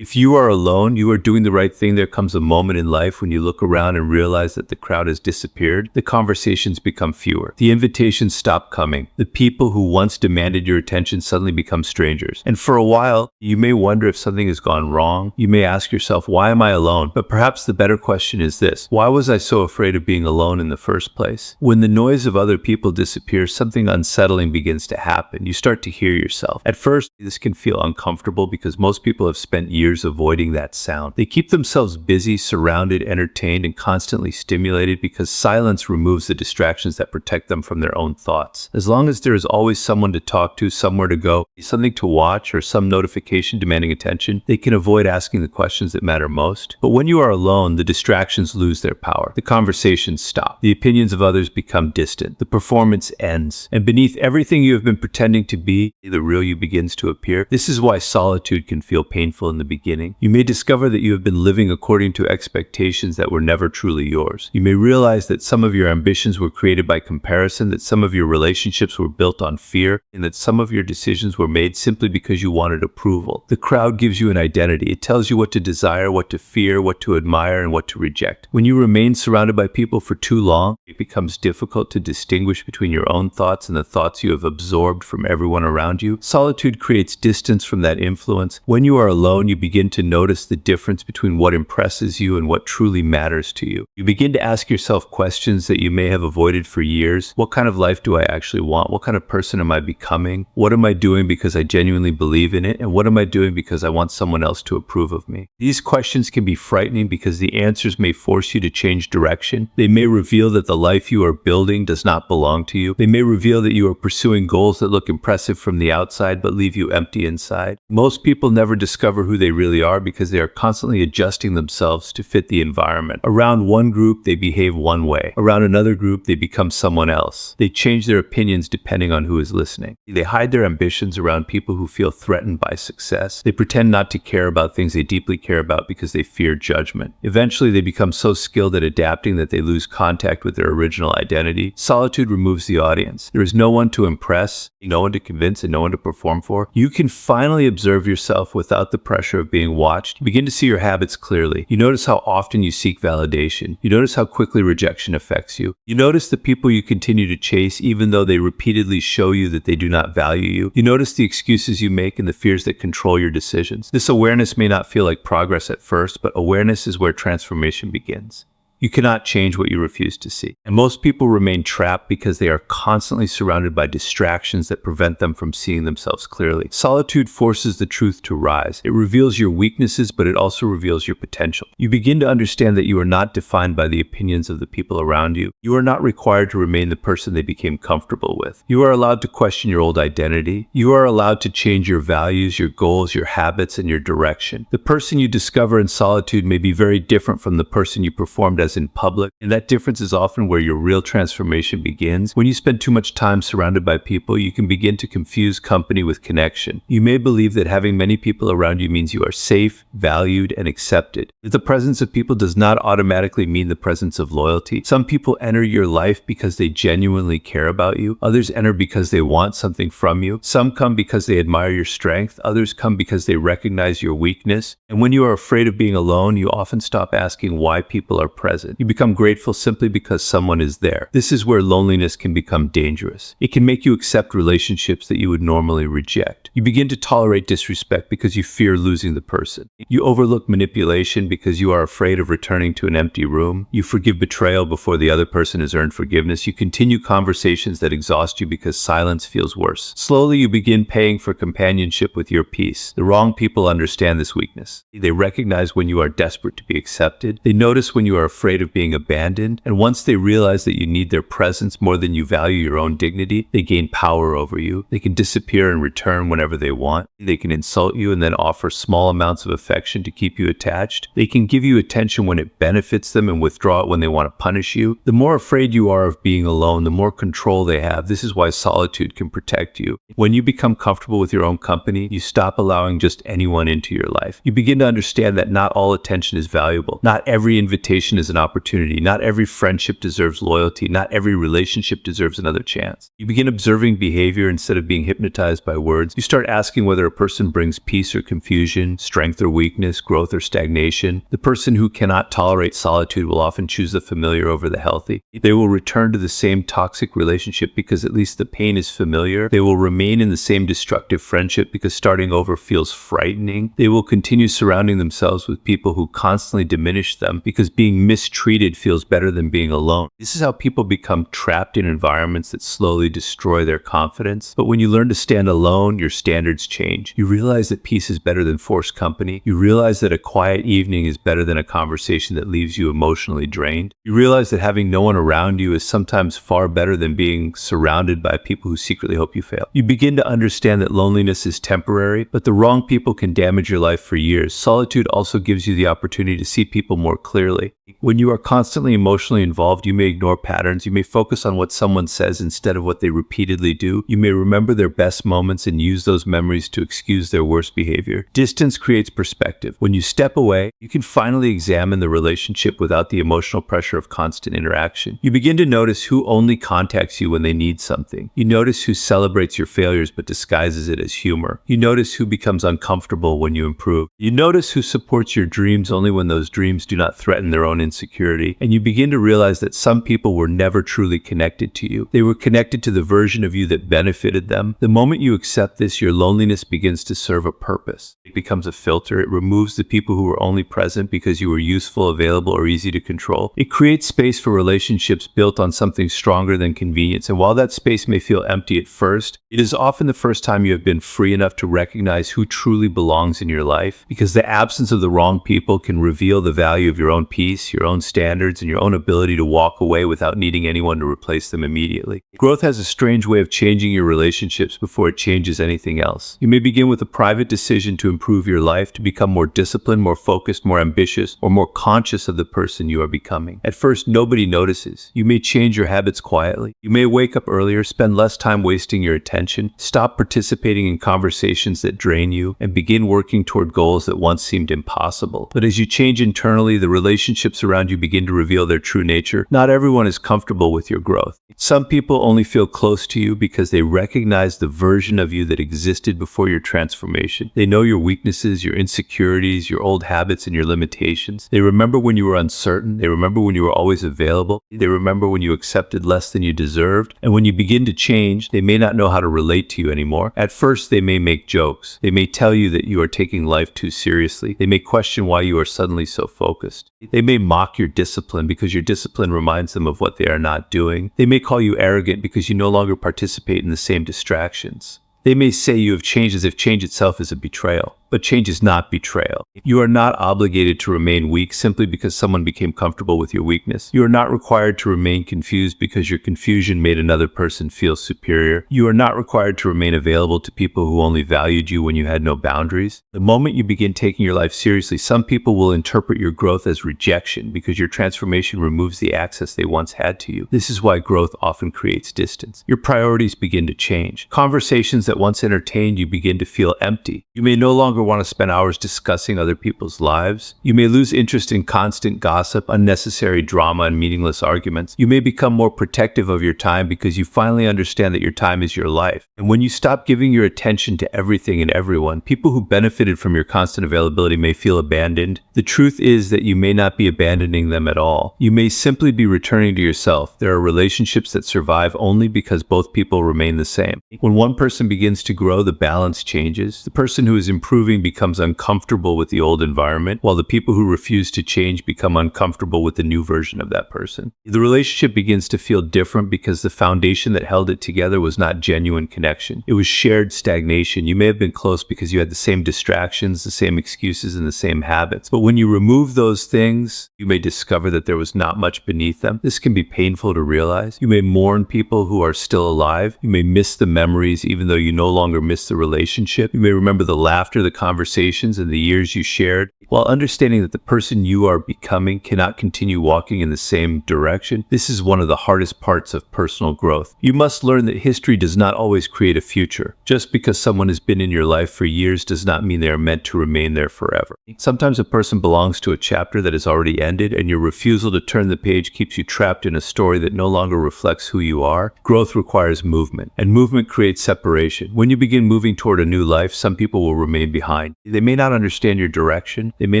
If you are alone, you are doing the right thing. There comes a moment in life when you look around and realize that the crowd has disappeared. The conversations become fewer. The invitations stop coming. The people who once demanded your attention suddenly become strangers. And for a while, you may wonder if something has gone wrong. You may ask yourself, why am I alone? But perhaps the better question is this: why was I so afraid of being alone in the first place? When the noise of other people disappears, something unsettling begins to happen. You start to hear yourself. At first, this can feel uncomfortable because most people have spent years avoiding that sound. They keep themselves busy, surrounded, entertained, and constantly stimulated because silence removes the distractions that protect them from their own thoughts. As long as there is always someone to talk to, somewhere to go, something to watch, or some notification demanding attention, they can avoid asking the questions that matter most. But when you are alone, the distractions lose their power. The conversations stop. The opinions of others become distant. The performance ends. And beneath everything you have been pretending to be, the real you begins to appear. This is why solitude can feel painful in the beginning. You may discover that you have been living according to expectations that were never truly yours. You may realize that some of your ambitions were created by comparison, that some of your relationships were built on fear, and that some of your decisions were made simply because you wanted approval. The crowd gives you an identity. It tells you what to desire, what to fear, what to admire, and what to reject. When you remain surrounded by people for too long, it becomes difficult to distinguish between your own thoughts and the thoughts you have absorbed from everyone around you. Solitude creates distance from that influence. When you are alone, you begin to notice the difference between what impresses you and what truly matters to you. You begin to ask yourself questions that you may have avoided for years. What kind of life do I actually want? What kind of person am I becoming? What am I doing because I genuinely believe in it? And what am I doing because I want someone else to approve of me? These questions can be frightening because the answers may force you to change direction. They may reveal that the life you are building does not belong to you. They may reveal that you are pursuing goals that look impressive from the outside but leave you empty inside. Most people never discover who they really are because they are constantly adjusting themselves to fit the environment. Around one group, they behave one way. Around another group, they become someone else. They change their opinions depending on who is listening. They hide their ambitions around people who feel threatened by success. They pretend not to care about things they deeply care about because they fear judgment. Eventually, they become so skilled at adapting that they lose contact with their original identity. Solitude removes the audience. There is no one to impress, no one to convince, and no one to perform for. You can finally observe yourself without the pressure of being watched. You begin to see your habits clearly. You notice how often you seek validation. You notice how quickly rejection affects you. You notice the people you continue to chase even though they repeatedly show you that they do not value you. You notice the excuses you make and the fears that control your decisions. This awareness may not feel like progress at first, but awareness is where transformation begins. You cannot change what you refuse to see. And most people remain trapped because they are constantly surrounded by distractions that prevent them from seeing themselves clearly. Solitude forces the truth to rise. It reveals your weaknesses, but it also reveals your potential. You begin to understand that you are not defined by the opinions of the people around you. You are not required to remain the person they became comfortable with. You are allowed to question your old identity. You are allowed to change your values, your goals, your habits, and your direction. The person you discover in solitude may be very different from the person you performed as in public, and that difference is often where your real transformation begins. When you spend too much time surrounded by people, you can begin to confuse company with connection. You may believe that having many people around you means you are safe, valued, and accepted. If the presence of people does not automatically mean the presence of loyalty. Some people enter your life because they genuinely care about you. Others enter because they want something from you. Some come because they admire your strength. Others come because they recognize your weakness. And when you are afraid of being alone, you often stop asking why people are present. You become grateful simply because someone is there. This is where loneliness can become dangerous. It can make you accept relationships that you would normally reject. You begin to tolerate disrespect because you fear losing the person. You overlook manipulation because you are afraid of returning to an empty room. You forgive betrayal before the other person has earned forgiveness. You continue conversations that exhaust you because silence feels worse. Slowly, you begin paying for companionship with your peace. The wrong people understand this weakness. They recognize when you are desperate to be accepted. They notice when you are afraid of being abandoned. And once they realize that you need their presence more than you value your own dignity, they gain power over you. They can disappear and return whenever they want. They can insult you and then offer small amounts of affection to keep you attached. They can give you attention when it benefits them and withdraw it when they want to punish you. The more afraid you are of being alone, the more control they have. This is why solitude can protect you. When you become comfortable with your own company, you stop allowing just anyone into your life. You begin to understand that not all attention is valuable. Not every invitation is an opportunity. Not every friendship deserves loyalty. Not every relationship deserves another chance. You begin observing behavior instead of being hypnotized by words. You start asking whether a person brings peace or confusion, strength or weakness, growth or stagnation. The person who cannot tolerate solitude will often choose the familiar over the healthy. They will return to the same toxic relationship because at least the pain is familiar. They will remain in the same destructive friendship because starting over feels frightening. They will continue surrounding themselves with people who constantly diminish them because being mistreated feels better than being alone. This is how people become trapped in environments that slowly destroy their confidence. But when you learn to stand alone, your standards change. You realize that peace is better than forced company. You realize that a quiet evening is better than a conversation that leaves you emotionally drained. You realize that having no one around you is sometimes far better than being surrounded by people who secretly hope you fail. You begin to understand that loneliness is temporary, but the wrong people can damage your life for years. Solitude also gives you the opportunity to see people more clearly. When you are constantly emotionally involved, you may ignore patterns. You may focus on what someone says instead of what they repeatedly do. You may remember their best moments and use those memories to excuse their worst behavior. Distance creates perspective. When you step away, you can finally examine the relationship without the emotional pressure of constant interaction. You begin to notice who only contacts you when they need something. You notice who celebrates your failures but disguises it as humor. You notice who becomes uncomfortable when you improve. You notice who supports your dreams only when those dreams do not threaten their own insecurity. And you begin to realize that some people were never truly connected to you. They were connected to the version of you that benefited them. The moment you accept this, your loneliness begins to serve a purpose. It becomes a filter. It removes the people who were only present because you were useful, available, or easy to control. It creates space for relationships built on something stronger than convenience. And while that space may feel empty at first, it is often the first time you have been free enough to recognize who truly belongs in your life, because the absence of the wrong people can reveal the value of your own peace, your own standards, and your own ability to walk away without needing anyone to replace them immediately. Growth has a strange way of changing your relationships before it changes anything else. You may begin with a private decision to improve your life, to become more disciplined, more focused, more ambitious, or more conscious of the person you are becoming. At first, nobody notices. You may change your habits quietly. You may wake up earlier, spend less time wasting your attention, stop participating in conversations that drain you, and begin working toward goals that once seemed impossible. But as you change internally, the relationships around you begin to reveal their true nature. Not everyone is comfortable with your growth. Some people only feel close to you because they recognize the version of you that existed before your transformation. They know your weaknesses, your insecurities, your old habits, and your limitations. They remember when you were uncertain. They remember when you were always available. They remember when you accepted less than you deserved. And when you begin to change, they may not know how to relate to you anymore. At first, they may make jokes. They may tell you that you are taking life too seriously. They may question why you are suddenly so focused. They may mock your discipline because your discipline reminds them of what they are not doing. They may call you arrogant because you no longer participate in the same distractions. They may say you have changed as if change itself is a betrayal. But change is not betrayal. You are not obligated to remain weak simply because someone became comfortable with your weakness. You are not required to remain confused because your confusion made another person feel superior. You are not required to remain available to people who only valued you when you had no boundaries. The moment you begin taking your life seriously, some people will interpret your growth as rejection because your transformation removes the access they once had to you. This is why growth often creates distance. Your priorities begin to change. Conversations that once entertained you begin to feel empty. You may no longer want to spend hours discussing other people's lives. You may lose interest in constant gossip, unnecessary drama, and meaningless arguments. You may become more protective of your time because you finally understand that your time is your life. And when you stop giving your attention to everything and everyone, people who benefited from your constant availability may feel abandoned. The truth is that you may not be abandoning them at all. You may simply be returning to yourself. There are relationships that survive only because both people remain the same. When one person begins to grow, the balance changes. The person who is improving becomes uncomfortable with the old environment, while the people who refuse to change become uncomfortable with the new version of that person. The relationship begins to feel different because the foundation that held it together was not genuine connection. It was shared stagnation. You may have been close because you had the same distractions, the same excuses, and the same habits. But when you remove those things, you may discover that there was not much beneath them. This can be painful to realize. You may mourn people who are still alive. You may miss the memories even though you no longer miss the relationship. You may remember the laughter, the conversations and the years you shared, while understanding that the person you are becoming cannot continue walking in the same direction. This is one of the hardest parts of personal growth. You must learn that history does not always create a future. Just because someone has been in your life for years does not mean they are meant to remain there forever. Sometimes a person belongs to a chapter that has already ended, and your refusal to turn the page keeps you trapped in a story that no longer reflects who you are. Growth requires movement, and movement creates separation. When you begin moving toward a new life, some people will remain behind. They may not understand your direction. They may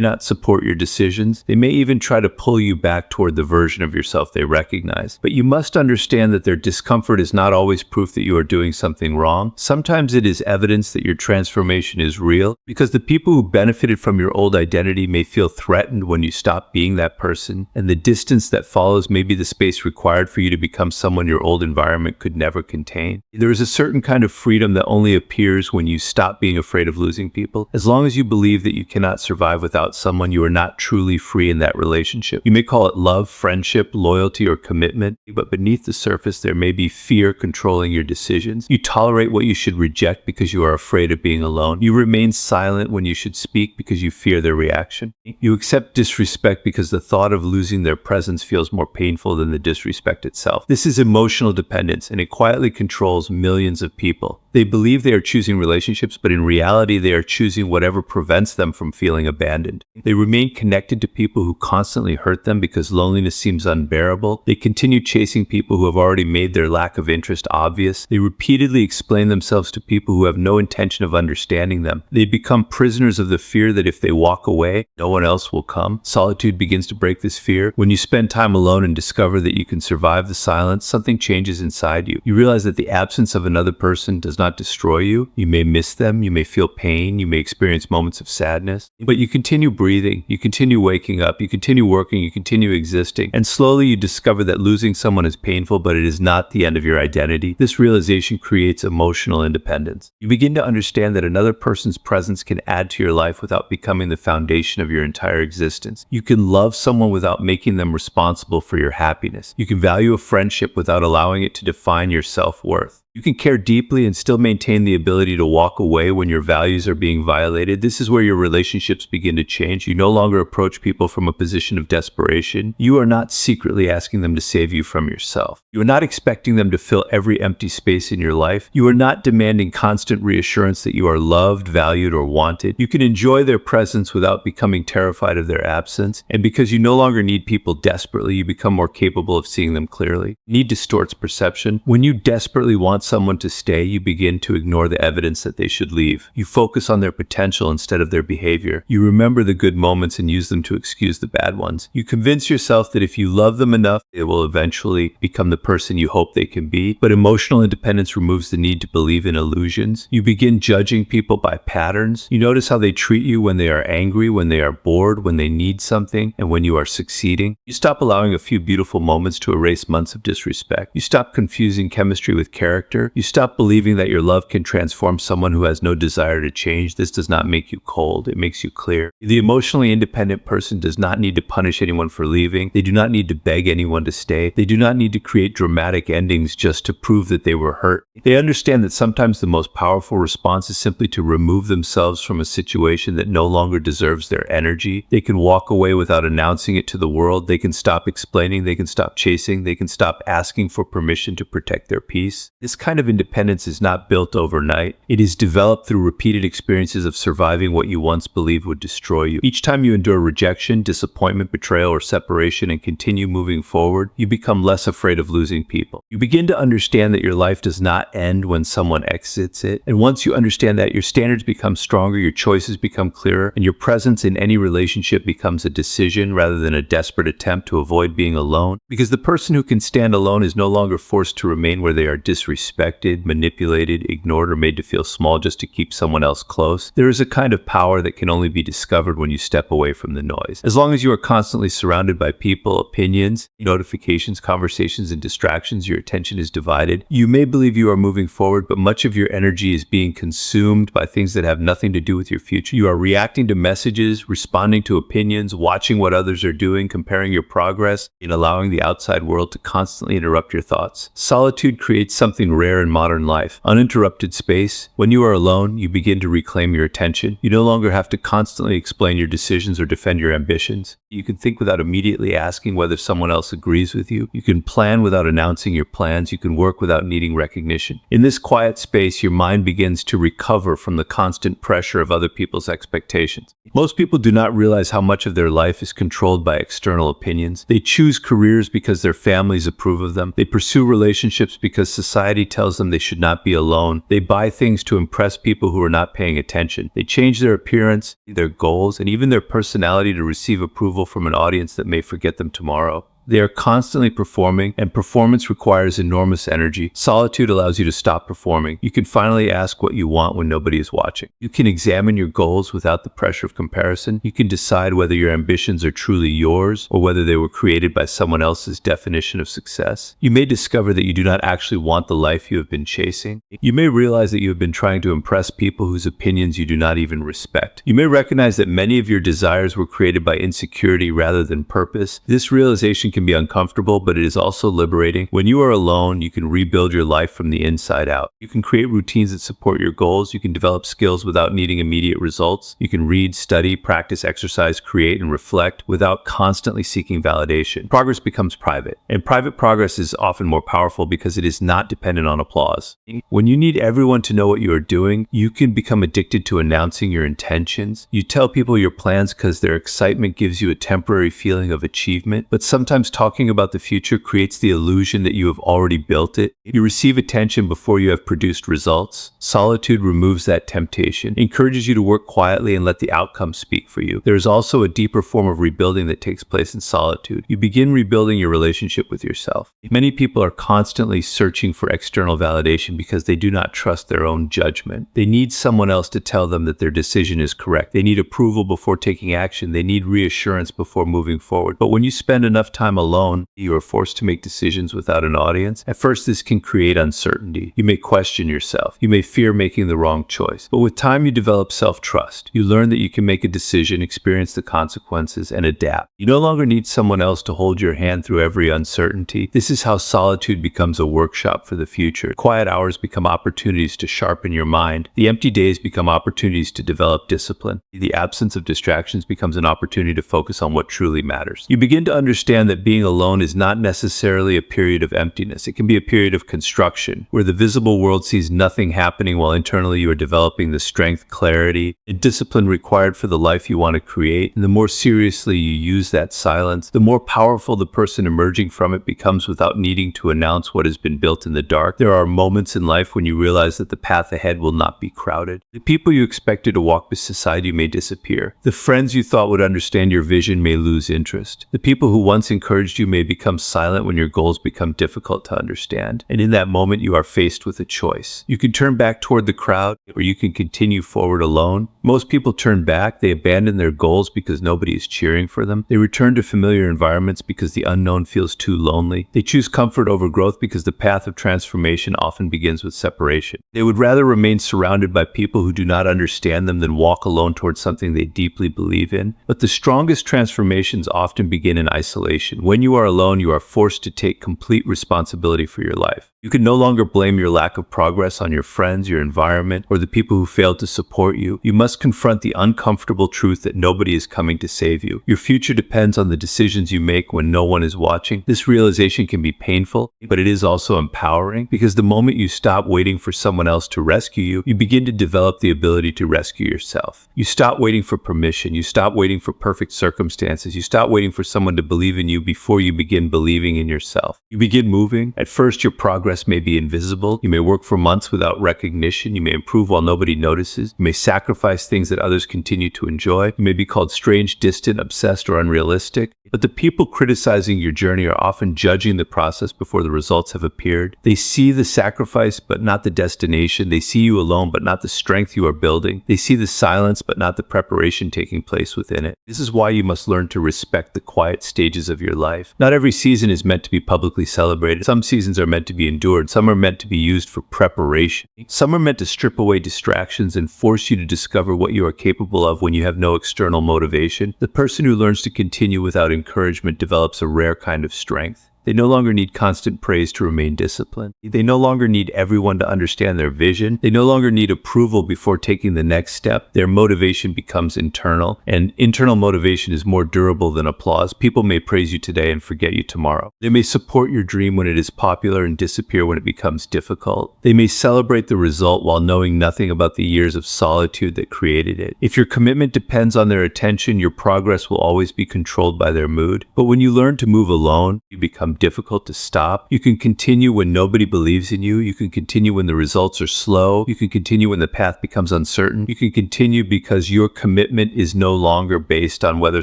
not support your decisions. They may even try to pull you back toward the version of yourself they recognize. But you must understand that their discomfort is not always proof that you are doing something wrong. Sometimes it is evidence that your transformation is real, because the people who benefited from your old identity may feel threatened when you stop being that person, and the distance that follows may be the space required for you to become someone your old environment could never contain. There is a certain kind of freedom that only appears when you stop being afraid of losing people. As long as you believe that you cannot survive without someone, you are not truly free in that relationship. You may call it love, friendship, loyalty, or commitment, but beneath the surface there may be fear controlling your decisions. You tolerate what you should reject because you are afraid of being alone. You remain silent when you should speak because you fear their reaction. You accept disrespect because the thought of losing their presence feels more painful than the disrespect itself. This is emotional dependence, and it quietly controls millions of people. They believe they are choosing relationships, but in reality they are choosing whatever prevents them from feeling abandoned. They remain connected to people who constantly hurt them because loneliness seems unbearable. They continue chasing people who have already made their lack of interest obvious. They repeatedly explain themselves to people who have no intention of understanding them. They become prisoners of the fear that if they walk away, no one else will come. Solitude begins to break this fear. When you spend time alone and discover that you can survive the silence, something changes inside you. You realize that the absence of another person does not destroy you. You may miss them, you may feel pain, you may experience moments of sadness, but you continue breathing, you continue waking up, you continue working, you continue existing, and slowly you discover that losing someone is painful, but it is not the end of your identity. This realization creates emotional independence. You begin to understand that another person's presence can add to your life without becoming the foundation of your entire existence. You can love someone without making them responsible for your happiness. You can value a friendship without allowing it to define your self-worth. You can care deeply and still maintain the ability to walk away when your values are being violated. This is where your relationships begin to change. You no longer approach people from a position of desperation. You are not secretly asking them to save you from yourself. You are not expecting them to fill every empty space in your life. You are not demanding constant reassurance that you are loved, valued, or wanted. You can enjoy their presence without becoming terrified of their absence. And because you no longer need people desperately, you become more capable of seeing them clearly. Need distorts perception. When you desperately want someone to stay, you begin to ignore the evidence that they should leave. You focus on their potential instead of their behavior. You remember the good moments and use them to excuse the bad ones. You convince yourself that if you love them enough, they will eventually become the person you hope they can be. But emotional independence removes the need to believe in illusions. You begin judging people by patterns. You notice how they treat you when they are angry, when they are bored, when they need something, and when you are succeeding. You stop allowing a few beautiful moments to erase months of disrespect. You stop confusing chemistry with character. You stop believing that your love can transform someone who has no desire to change. This does not make you cold. It makes you clear. The emotionally independent person does not need to punish anyone for leaving. They do not need to beg anyone to stay. They do not need to create dramatic endings just to prove that they were hurt. They understand that sometimes the most powerful response is simply to remove themselves from a situation that no longer deserves their energy. They can walk away without announcing it to the world. They can stop explaining. They can stop chasing. They can stop asking for permission to protect their peace. This kind of independence is not built overnight. It is developed through repeated experiences of surviving what you once believed would destroy you. Each time you endure rejection, disappointment, betrayal, or separation and continue moving forward, you become less afraid of losing people. You begin to understand that your life does not end when someone exits it. And once you understand that, your standards become stronger, your choices become clearer, and your presence in any relationship becomes a decision rather than a desperate attempt to avoid being alone. Because the person who can stand alone is no longer forced to remain where they are disrespected, manipulated, ignored, or made to feel small just to keep someone else close. There is a kind of power that can only be discovered when you step away from the noise. As long as you are constantly surrounded by people, opinions, notifications, conversations, and distractions, your attention is divided. You may believe you are moving forward, but much of your energy is being consumed by things that have nothing to do with your future. You are reacting to messages, responding to opinions, watching what others are doing, comparing your progress, and allowing the outside world to constantly interrupt your thoughts. Solitude creates something rare in modern life. Uninterrupted space. When you are alone, you begin to reclaim your attention. You no longer have to constantly explain your decisions or defend your ambitions. You can think without immediately asking whether someone else agrees with you. You can plan without announcing your plans. You can work without needing recognition. In this quiet space, your mind begins to recover from the constant pressure of other people's expectations. Most people do not realize how much of their life is controlled by external opinions. They choose careers because their families approve of them. They pursue relationships because society tells them they should not be alone. They buy things to impress people who are not paying attention. They change their appearance, their goals, and even their personality to receive approval from an audience that may forget them tomorrow. They are constantly performing, and performance requires enormous energy. Solitude allows you to stop performing. You can finally ask what you want when nobody is watching. You can examine your goals without the pressure of comparison. You can decide whether your ambitions are truly yours or whether they were created by someone else's definition of success. You may discover that you do not actually want the life you have been chasing. You may realize that you have been trying to impress people whose opinions you do not even respect. You may recognize that many of your desires were created by insecurity rather than purpose. This realization can be uncomfortable, but it is also liberating. When you are alone, you can rebuild your life from the inside out. You can create routines that support your goals. You can develop skills without needing immediate results. You can read, study, practice, exercise, create, and reflect without constantly seeking validation. Progress becomes private, and private progress is often more powerful because it is not dependent on applause. When you need everyone to know what you are doing, you can become addicted to announcing your intentions. You tell people your plans because their excitement gives you a temporary feeling of achievement, but sometimes talking about the future creates the illusion that you have already built it. You receive attention before you have produced results. Solitude removes that temptation, encourages you to work quietly and let the outcome speak for you. There is also a deeper form of rebuilding that takes place in solitude. You begin rebuilding your relationship with yourself. Many people are constantly searching for external validation because they do not trust their own judgment. They need someone else to tell them that their decision is correct. They need approval before taking action. They need reassurance before moving forward. But when you spend enough time alone, you are forced to make decisions without an audience. At first, this can create uncertainty. You may question yourself. You may fear making the wrong choice. But with time, you develop self-trust. You learn that you can make a decision, experience the consequences, and adapt. You no longer need someone else to hold your hand through every uncertainty. This is how solitude becomes a workshop for the future. Quiet hours become opportunities to sharpen your mind. The empty days become opportunities to develop discipline. The absence of distractions becomes an opportunity to focus on what truly matters. You begin to understand that being alone is not necessarily a period of emptiness. It can be a period of construction, where the visible world sees nothing happening while internally you are developing the strength, clarity, and discipline required for the life you want to create. And the more seriously you use that silence, the more powerful the person emerging from it becomes without needing to announce what has been built in the dark. There are moments in life when you realize that the path ahead will not be crowded. The people you expected to walk beside you may disappear. The friends you thought would understand your vision may lose interest. The people who once encouraged you may become silent when your goals become difficult to understand. And in that moment, you are faced with a choice. You can turn back toward the crowd, or you can continue forward alone. Most people turn back. They abandon their goals because nobody is cheering for them. They return to familiar environments because the unknown feels too lonely. They choose comfort over growth because the path of transformation often begins with separation. They would rather remain surrounded by people who do not understand them than walk alone towards something they deeply believe in. But the strongest transformations often begin in isolation. When you are alone, you are forced to take complete responsibility for your life. You can no longer blame your lack of progress on your friends, your environment, or the people who failed to support you. You must confront the uncomfortable truth that nobody is coming to save you. Your future depends on the decisions you make when no one is watching. This realization can be painful, but it is also empowering, because the moment you stop waiting for someone else to rescue you, you begin to develop the ability to rescue yourself. You stop waiting for permission. You stop waiting for perfect circumstances. You stop waiting for someone to believe in you before you begin believing in yourself. You begin moving. At first, your progress may be invisible. You may work for months without recognition. You may improve while nobody notices. You may sacrifice things that others continue to enjoy. You may be called strange, distant, obsessed, or unrealistic. But the people criticizing your journey are often judging the process before the results have appeared. They see the sacrifice, but not the destination. They see you alone, but not the strength you are building. They see the silence, but not the preparation taking place within it. This is why you must learn to respect the quiet stages of your life. Not every season is meant to be publicly celebrated. Some seasons are meant to be endured. Some are meant to be used for preparation. Some are meant to strip away distractions and force you to discover what you are capable of when you have no external motivation. The person who learns to continue without encouragement develops a rare kind of strength. They no longer need constant praise to remain disciplined. They no longer need everyone to understand their vision. They no longer need approval before taking the next step. Their motivation becomes internal, and internal motivation is more durable than applause. People may praise you today and forget you tomorrow. They may support your dream when it is popular and disappear when it becomes difficult. They may celebrate the result while knowing nothing about the years of solitude that created it. If your commitment depends on their attention, your progress will always be controlled by their mood. But when you learn to move alone, you become difficult to stop. You can continue when nobody believes in you. You can continue when the results are slow. You can continue when the path becomes uncertain. You can continue because your commitment is no longer based on whether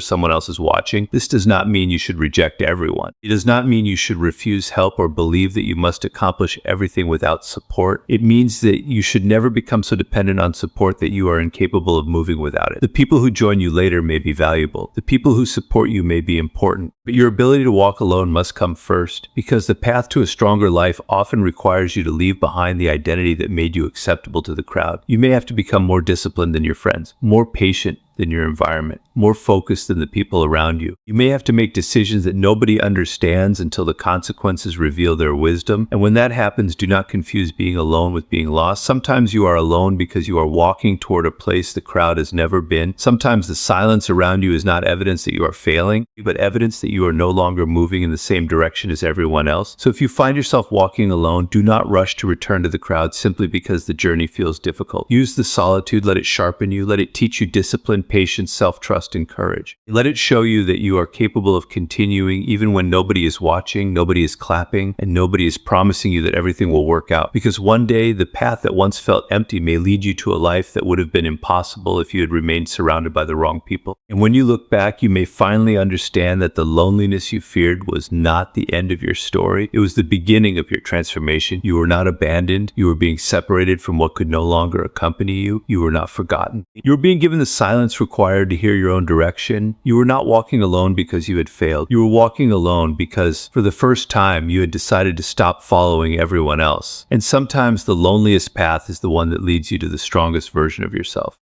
someone else is watching. This does not mean you should reject everyone. It does not mean you should refuse help or believe that you must accomplish everything without support. It means that you should never become so dependent on support that you are incapable of moving without it. The people who join you later may be valuable. The people who support you may be important. But your ability to walk alone must come first, because the path to a stronger life often requires you to leave behind the identity that made you acceptable to the crowd. You may have to become more disciplined than your friends, more patient than your environment, more focused than the people around you. You may have to make decisions that nobody understands until the consequences reveal their wisdom. And when that happens, do not confuse being alone with being lost. Sometimes you are alone because you are walking toward a place the crowd has never been. Sometimes the silence around you is not evidence that you are failing, but evidence that you are no longer moving in the same direction as everyone else. So if you find yourself walking alone, do not rush to return to the crowd simply because the journey feels difficult. Use the solitude, let it sharpen you, let it teach you discipline, patience, self-trust, and courage. Let it show you that you are capable of continuing even when nobody is watching, nobody is clapping, and nobody is promising you that everything will work out. Because one day, the path that once felt empty may lead you to a life that would have been impossible if you had remained surrounded by the wrong people. And when you look back, you may finally understand that the loneliness you feared was not the end of your story. It was the beginning of your transformation. You were not abandoned. You were being separated from what could no longer accompany you. You were not forgotten. You were being given the silence required to hear your own direction. You were not walking alone because you had failed. You were walking alone because, for the first time, you had decided to stop following everyone else. And sometimes the loneliest path is the one that leads you to the strongest version of yourself.